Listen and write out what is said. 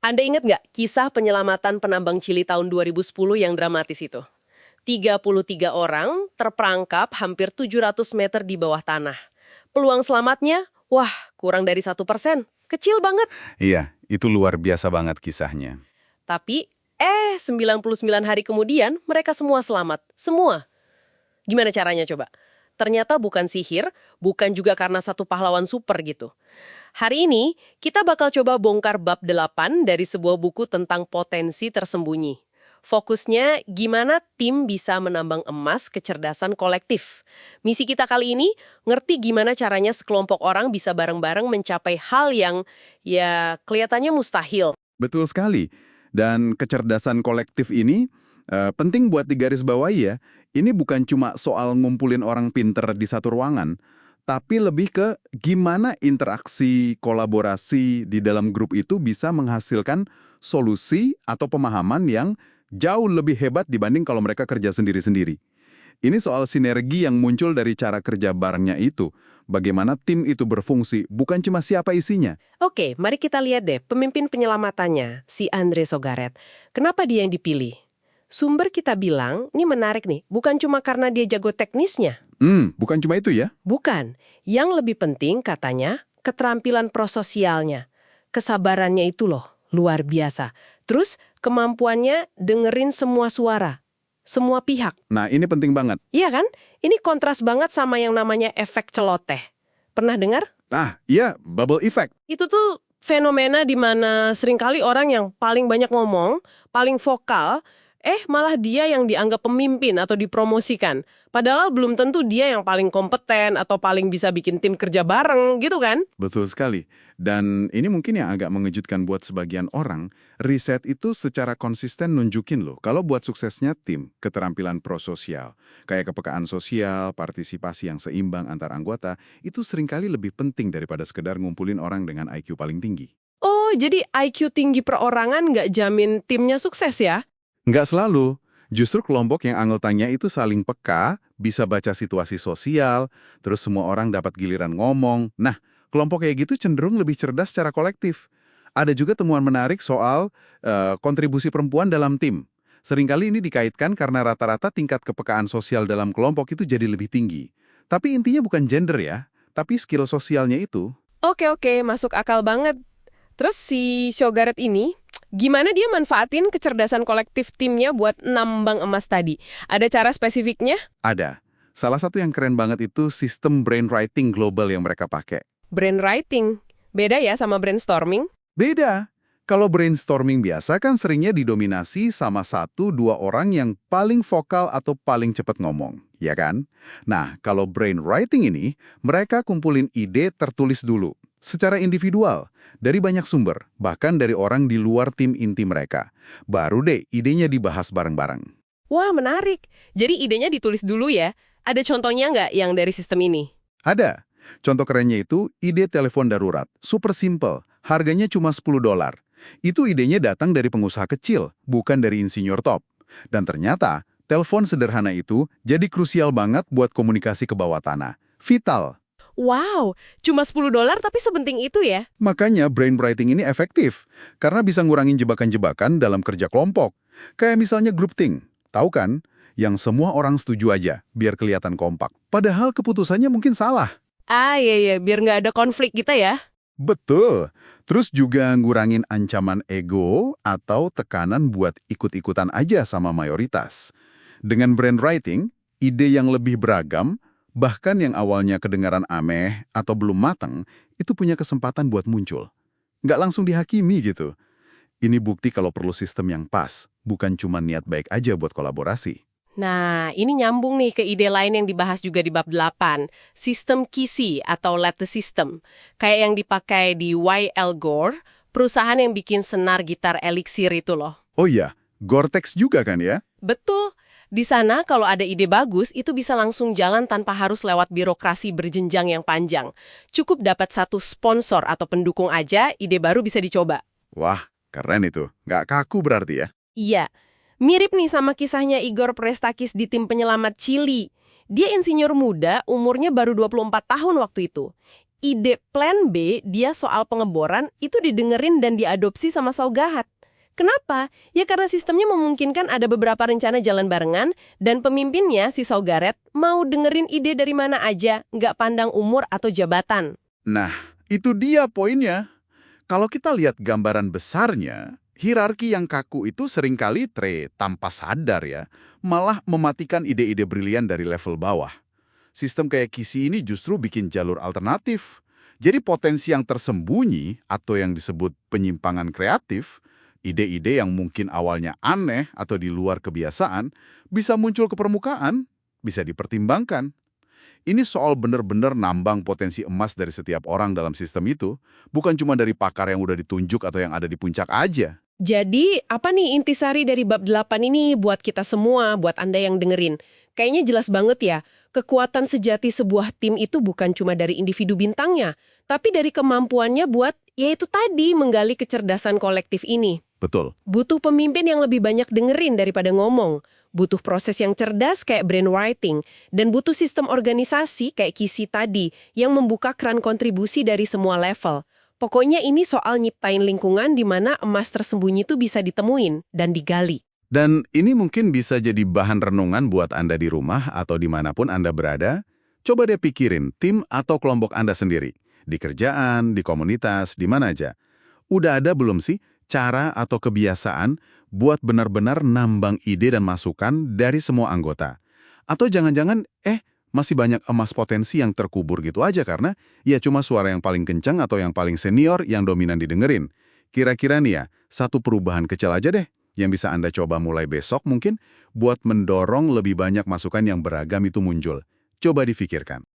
Anda ingat nggak kisah penyelamatan penambang Chili tahun 2010 yang dramatis itu? 33 orang terperangkap hampir 700 meter di bawah tanah. Peluang selamatnya, wah, kurang dari 1%. Kecil banget. Iya, itu luar biasa banget kisahnya. Tapi, 99 hari kemudian mereka semua selamat. Semua. Gimana caranya coba? Ternyata bukan sihir, bukan juga karena satu pahlawan super gitu. Hari ini, kita bakal coba bongkar bab 8 dari sebuah buku tentang potensi tersembunyi. Fokusnya gimana tim bisa menambang emas kecerdasan kolektif. Misi kita kali ini, ngerti gimana caranya sekelompok orang bisa bareng-bareng mencapai hal yang, ya, kelihatannya mustahil. Betul sekali. Dan kecerdasan kolektif ini penting buat digarisbawahi ya. Ini bukan cuma soal ngumpulin orang pinter di satu ruangan, tapi lebih ke gimana interaksi, kolaborasi di dalam grup itu bisa menghasilkan solusi atau pemahaman yang jauh lebih hebat dibanding kalau mereka kerja sendiri-sendiri. Ini soal sinergi yang muncul dari cara kerja barengnya itu. Bagaimana tim itu berfungsi, bukan cuma siapa isinya. Oke, mari kita lihat deh pemimpin penyelamatannya, si Andre Sogaret. Kenapa dia yang dipilih? Sumber kita bilang, ini menarik nih, bukan cuma karena dia jago teknisnya. Bukan cuma itu ya? Bukan. Yang lebih penting katanya, keterampilan prososialnya. Kesabarannya itu loh, luar biasa. Terus, kemampuannya dengerin semua suara. Semua pihak. Nah, ini penting banget. Iya kan? Ini kontras banget sama yang namanya efek celoteh. Pernah dengar? Ah, iya, bubble effect. Itu tuh fenomena di mana seringkali orang yang paling banyak ngomong, paling vokal, malah dia yang dianggap pemimpin atau dipromosikan. Padahal belum tentu dia yang paling kompeten atau paling bisa bikin tim kerja bareng, gitu kan? Betul sekali. Dan ini mungkin yang agak mengejutkan buat sebagian orang, riset itu secara konsisten nunjukin loh, kalau buat suksesnya tim, keterampilan prososial, kayak kepekaan sosial, partisipasi yang seimbang antar anggota, itu seringkali lebih penting daripada sekedar ngumpulin orang dengan IQ paling tinggi. Oh, jadi IQ tinggi perorangan nggak jamin timnya sukses ya? Nggak selalu. Justru kelompok yang anggotanya itu saling peka, bisa baca situasi sosial, terus semua orang dapat giliran ngomong. Nah, kelompok kayak gitu cenderung lebih cerdas secara kolektif. Ada juga temuan menarik soal kontribusi perempuan dalam tim. Seringkali ini dikaitkan karena rata-rata tingkat kepekaan sosial dalam kelompok itu jadi lebih tinggi. Tapi intinya bukan gender ya, tapi skill sosialnya itu. Oke, masuk akal banget. Terus si Shogaret ini, gimana dia manfaatin kecerdasan kolektif timnya buat nambang emas tadi? Ada cara spesifiknya? Ada. Salah satu yang keren banget itu sistem brainwriting global yang mereka pakai. Brainwriting. Beda ya sama brainstorming? Beda. Kalau brainstorming biasa kan seringnya didominasi sama 1-2 orang yang paling vokal atau paling cepat ngomong, ya kan? Nah, kalau brainwriting ini, mereka kumpulin ide tertulis dulu, secara individual, dari banyak sumber, bahkan dari orang di luar tim inti mereka. Baru deh idenya dibahas bareng-bareng. Wah, menarik. Jadi idenya ditulis dulu ya? Ada contohnya nggak yang dari sistem ini? Ada. Contoh kerennya itu ide telepon darurat, super simple, harganya cuma $10. Itu idenya datang dari pengusaha kecil, bukan dari insinyur top. Dan ternyata, telepon sederhana itu jadi krusial banget buat komunikasi ke bawah tanah. Vital. Wow, cuma $10 tapi sepenting itu ya? Makanya brainwriting ini efektif, karena bisa ngurangin jebakan-jebakan dalam kerja kelompok. Kayak misalnya group think, tahu kan? Yang semua orang setuju aja, biar kelihatan kompak. Padahal keputusannya mungkin salah. Ah, iya, biar nggak ada konflik kita ya. Betul. Terus juga ngurangin ancaman ego atau tekanan buat ikut-ikutan aja sama mayoritas. Dengan brainwriting, ide yang lebih beragam, bahkan yang awalnya kedengaran aneh atau belum matang, itu punya kesempatan buat muncul. Nggak langsung dihakimi gitu. Ini bukti kalau perlu sistem yang pas, bukan cuma niat baik aja buat kolaborasi. Nah, ini nyambung nih ke ide lain yang dibahas juga di bab 8, sistem Kisi atau lattice system. Kayak yang dipakai di Y.L. Gore, perusahaan yang bikin senar gitar Elixir itu loh. Oh iya, Gore-Tex juga kan ya? Betul. Di sana kalau ada ide bagus, itu bisa langsung jalan tanpa harus lewat birokrasi berjenjang yang panjang. Cukup dapat satu sponsor atau pendukung aja, ide baru bisa dicoba. Wah, keren itu. Nggak kaku berarti ya? Iya. Mirip nih sama kisahnya Igor Prestakis di tim penyelamat Chili. Dia insinyur muda, umurnya baru 24 tahun waktu itu. ide plan B dia soal pengeboran itu didengerin dan diadopsi sama Saugahat. Kenapa? Ya karena sistemnya memungkinkan ada beberapa rencana jalan barengan dan pemimpinnya, si Saugaret, mau dengerin ide dari mana aja, nggak pandang umur atau jabatan. Nah, itu dia poinnya. Kalau kita lihat gambaran besarnya, hierarki yang kaku itu seringkali tanpa sadar ya, malah mematikan ide-ide brilian dari level bawah. Sistem kayak KISI ini justru bikin jalur alternatif. Jadi potensi yang tersembunyi atau yang disebut penyimpangan kreatif, ide-ide yang mungkin awalnya aneh atau di luar kebiasaan, bisa muncul ke permukaan, bisa dipertimbangkan. Ini soal benar-benar nambang potensi emas dari setiap orang dalam sistem itu, bukan cuma dari pakar yang udah ditunjuk atau yang ada di puncak aja. Jadi, apa nih intisari dari bab 8 ini buat kita semua, buat Anda yang dengerin? Kayaknya jelas banget ya, kekuatan sejati sebuah tim itu bukan cuma dari individu bintangnya, tapi dari kemampuannya buat, yaitu tadi, menggali kecerdasan kolektif ini. Betul. Butuh pemimpin yang lebih banyak dengerin daripada ngomong. Butuh proses yang cerdas kayak brainwriting. Dan butuh sistem organisasi kayak KISI tadi yang membuka keran kontribusi dari semua level. Pokoknya ini soal nyiptain lingkungan di mana emas tersembunyi itu bisa ditemuin dan digali. Dan ini mungkin bisa jadi bahan renungan buat Anda di rumah atau dimanapun Anda berada. Coba deh pikirin tim atau kelompok Anda sendiri. Di kerjaan, di komunitas, di mana aja. Udah ada belum sih cara atau kebiasaan buat benar-benar nambang ide dan masukan dari semua anggota? Atau jangan-jangan, masih banyak emas potensi yang terkubur gitu aja karena ya cuma suara yang paling kencang atau yang paling senior yang dominan didengerin. Kira-kira nih ya, satu perubahan kecil aja deh yang bisa Anda coba mulai besok mungkin buat mendorong lebih banyak masukan yang beragam itu muncul. Coba difikirkan.